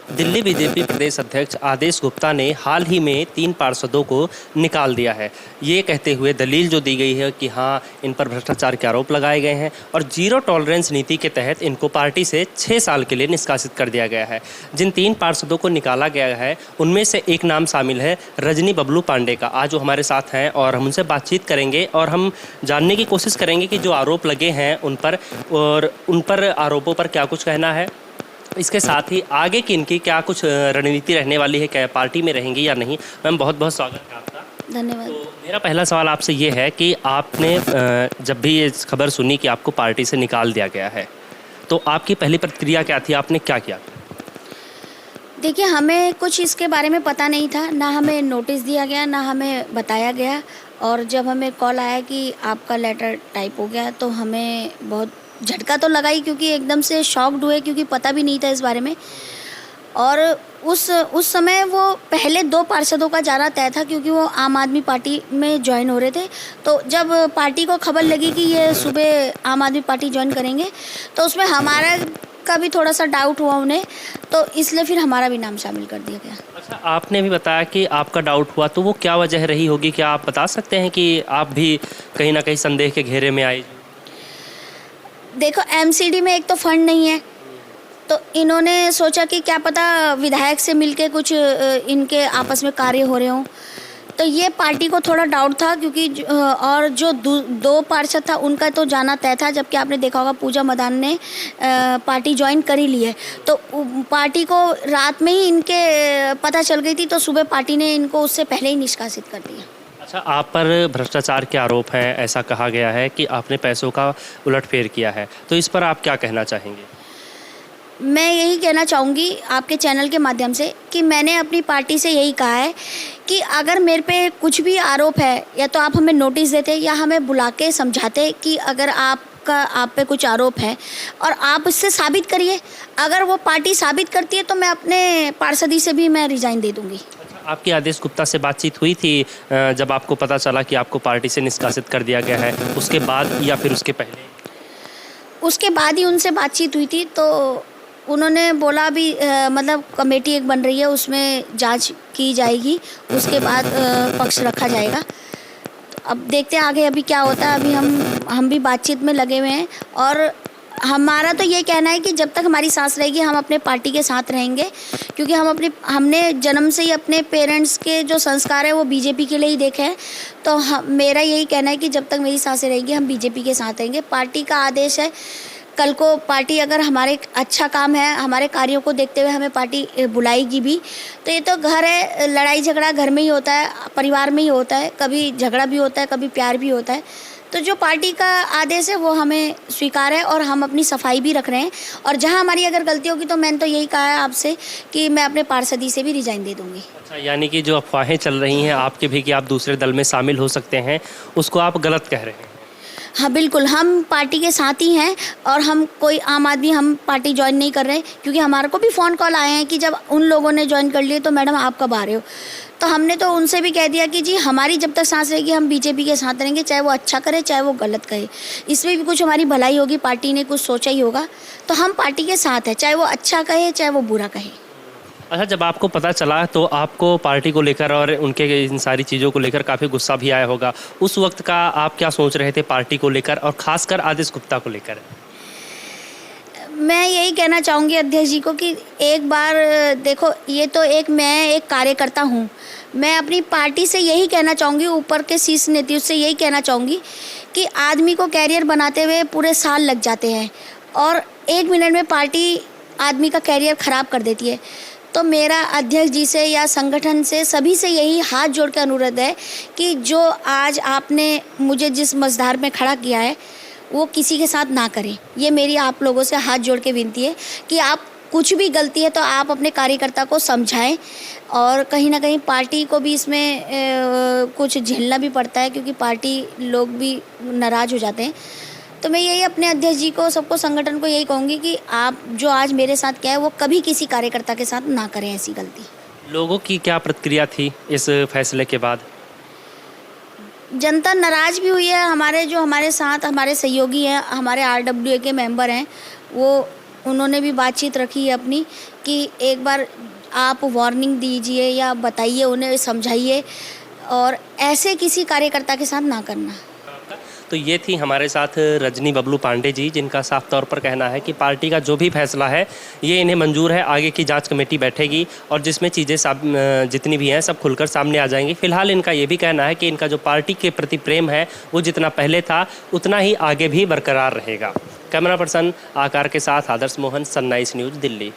Delhi BJP प्रदेश अध्यक्ष आदेश गुप्ता ने हाल ही में 3 पार्षदों को निकाल दिया है। ये कहते हुए दलील जो दी गई है कि हाँ, इन पर भ्रष्टाचार के आरोप लगाए गए हैं और जीरो टॉलरेंस नीति के तहत इनको पार्टी से 6 साल के लिए निष्कासित कर दिया गया है। जिन 3 पार्षदों को निकाला गया है उनमें से एक नाम शामिल है रजनी बबलू पांडे का। आज वो हमारे साथ हैं और हम उनसे बातचीत करेंगे और हम जानने की कोशिश करेंगे कि जो आरोप लगे हैं उन पर आरोपों पर क्या कुछ कहना है। इसके साथ ही आगे की इनकी क्या कुछ रणनीति रहने वाली है, क्या पार्टी में रहेंगी या नहीं। मैम, बहुत बहुत स्वागत है आपका। धन्यवाद। तो मेरा पहला सवाल आपसे ये है कि आपने जब भी ये खबर सुनी कि आपको पार्टी से निकाल दिया गया है तो आपकी पहली प्रतिक्रिया क्या थी, आपने क्या किया? देखिए, हमें कुछ इसके बारे में पता नहीं था, ना हमें नोटिस दिया गया, ना हमें बताया गया। और जब हमें कॉल आया कि आपका लेटर टाइप हो गया तो हमें बहुत झटका तो लगा ही, क्योंकि एकदम से शॉक्ड हुए, क्योंकि पता भी नहीं था इस बारे में। और उस समय वो पहले 2 पार्षदों का जाना तय था, क्योंकि वो आम आदमी पार्टी में ज्वाइन हो रहे थे। तो जब पार्टी को खबर लगी कि ये सुबह आम आदमी पार्टी ज्वाइन करेंगे तो उसमें हमारा का भी थोड़ा सा डाउट हुआ उन्हें, तो इसलिए फिर हमारा भी नाम शामिल कर दिया गया। अच्छा, आपने भी बताया कि आपका डाउट हुआ, तो वो क्या वजह रही होगी? क्या आप बता सकते हैं कि आप भी कहीं ना कहीं संदेह के घेरे में आए? देखो, एमसीडी में एक तो फंड नहीं है, तो इन्होंने सोचा कि क्या पता विधायक से मिलके कुछ इनके आपस में कार्य हो रहे हों। तो ये पार्टी को थोड़ा डाउट था, क्योंकि और जो 2 पार्षद था उनका तो जाना तय था, जबकि आपने देखा होगा पूजा मदान ने पार्टी ज्वाइन कर ही ली है। तो पार्टी को रात में ही इनके पता चल गई थी, तो सुबह पार्टी ने इनको उससे पहले ही निष्कासित कर दिया। अच्छा, आप पर भ्रष्टाचार के आरोप हैं, ऐसा कहा गया है कि आपने पैसों का उलटफेर किया है, तो इस पर आप क्या कहना चाहेंगे? मैं यही कहना चाहूँगी आपके चैनल के माध्यम से कि मैंने अपनी पार्टी से यही कहा है कि अगर मेरे पे कुछ भी आरोप है, या तो आप हमें नोटिस देते या हमें बुला के समझाते कि अगर आप पे कुछ आरोप है और आप इससे साबित करिए। अगर वो पार्टी साबित करती है तो मैं अपने पार्षदी से भी मैं रिज़ाइन दे दूँगी। आपकी आदेश गुप्ता से बातचीत हुई थी जब आपको पता चला कि आपको पार्टी से निष्कासित कर दिया गया है, उसके बाद या फिर उसके पहले? उसके बाद ही उनसे बातचीत हुई थी, तो उन्होंने बोला अभी मतलब कमेटी एक बन रही है, उसमें जांच की जाएगी, उसके बाद पक्ष रखा जाएगा। तो अब देखते हैं आगे अभी क्या होता है। अभी हम भी बातचीत में लगे हुए हैं और हमारा तो ये कहना है कि जब तक हमारी सांस रहेगी हम अपने पार्टी के साथ रहेंगे, क्योंकि हमने जन्म से ही अपने पेरेंट्स के जो संस्कार है वो बीजेपी के लिए ही देखे हैं। तो मेरा यही कहना है कि जब तक मेरी सांसें रहेंगी हम बीजेपी के साथ रहेंगे। पार्टी का आदेश है, कल को पार्टी अगर हमारे अच्छा काम है, हमारे कार्यों को देखते हुए हमें पार्टी बुलाएगी भी, तो ये तो घर है, लड़ाई झगड़ा घर में ही होता है, परिवार में ही होता है, कभी झगड़ा भी होता है, कभी प्यार भी होता है। तो जो पार्टी का आदेश है वो हमें स्वीकार है और हम अपनी सफाई भी रख रहे हैं। और जहां हमारी अगर गलती होगी तो मैंने तो यही कहा है आपसे कि मैं अपने पार्षदी से भी रिजाइन दे दूंगी। अच्छा, यानी कि जो अफवाहें चल रही हैं आपके भी कि आप दूसरे दल में शामिल हो सकते हैं, उसको आप गलत कह रहे हैं? हाँ बिल्कुल, हम पार्टी के साथ ही हैं और हम कोई आम आदमी हम पार्टी ज्वाइन नहीं कर रहे, क्योंकि हमारे को भी फ़ोन कॉल आए हैं कि जब उन लोगों ने ज्वाइन कर लिए तो मैडम आप कब आ रहे हो। तो हमने तो उनसे भी कह दिया कि जी हमारी जब तक सांस रहेगी हम बीजेपी के साथ रहेंगे, चाहे वो अच्छा करे चाहे वो गलत करे। इसमें भी कुछ हमारी भलाई होगी, पार्टी ने कुछ सोचा ही होगा, तो हम पार्टी के साथ हैं, चाहे वो अच्छा कहे चाहे वो बुरा कहे। अच्छा, जब आपको पता चला तो आपको पार्टी को लेकर और उनके इन सारी चीज़ों को लेकर काफ़ी गुस्सा भी आया होगा। उस वक्त का आप क्या सोच रहे थे पार्टी को लेकर और ख़ासकर आदेश गुप्ता को लेकर? मैं यही कहना चाहूँगी अध्यक्ष जी को कि एक बार देखो, ये तो मैं एक कार्यकर्ता हूँ। मैं अपनी पार्टी से यही कहना चाहूँगी, ऊपर के शीर्ष नेतृत्व से यही कहना चाहूँगी कि आदमी को कैरियर बनाते हुए पूरे साल लग जाते हैं और 1 मिनट में पार्टी आदमी का कैरियर ख़राब कर देती है। तो मेरा अध्यक्ष जी से या संगठन से सभी से यही हाथ जोड़ के अनुरोध है कि जो आज आपने मुझे जिस मझधार में खड़ा किया है वो किसी के साथ ना करें। ये मेरी आप लोगों से हाथ जोड़ के विनती है कि आप कुछ भी गलती है तो आप अपने कार्यकर्ता को समझाएं और कहीं ना कहीं पार्टी को भी इसमें कुछ झेलना भी पड़ता है, क्योंकि पार्टी लोग भी नाराज़ हो जाते हैं। तो मैं यही अपने अध्यक्ष जी को, सबको, संगठन को यही कहूँगी कि आप जो आज मेरे साथ किया है वो कभी किसी कार्यकर्ता के साथ ना करें ऐसी गलती। लोगों की क्या प्रतिक्रिया थी इस फैसले के बाद? जनता नाराज़ भी हुई है। हमारे साथ हमारे सहयोगी हैं, हमारे RWA के मेंबर हैं, वो उन्होंने भी बातचीत रखी है अपनी कि एक बार आप वार्निंग दीजिए या बताइए, उन्हें समझाइए और ऐसे किसी कार्यकर्ता के साथ ना करना। तो ये थी हमारे साथ रजनी बबलू पांडे जी, जिनका साफ तौर पर कहना है कि पार्टी का जो भी फैसला है ये इन्हें मंजूर है। आगे की जांच कमेटी बैठेगी और जिसमें चीज़ें जितनी भी हैं सब खुलकर सामने आ जाएंगी। फिलहाल इनका ये भी कहना है कि इनका जो पार्टी के प्रति प्रेम है वो जितना पहले था उतना ही आगे भी बरकरार रहेगा। कैमरा पर्सन आकार के साथ आदर्श मोहन, सनराइज न्यूज़, दिल्ली।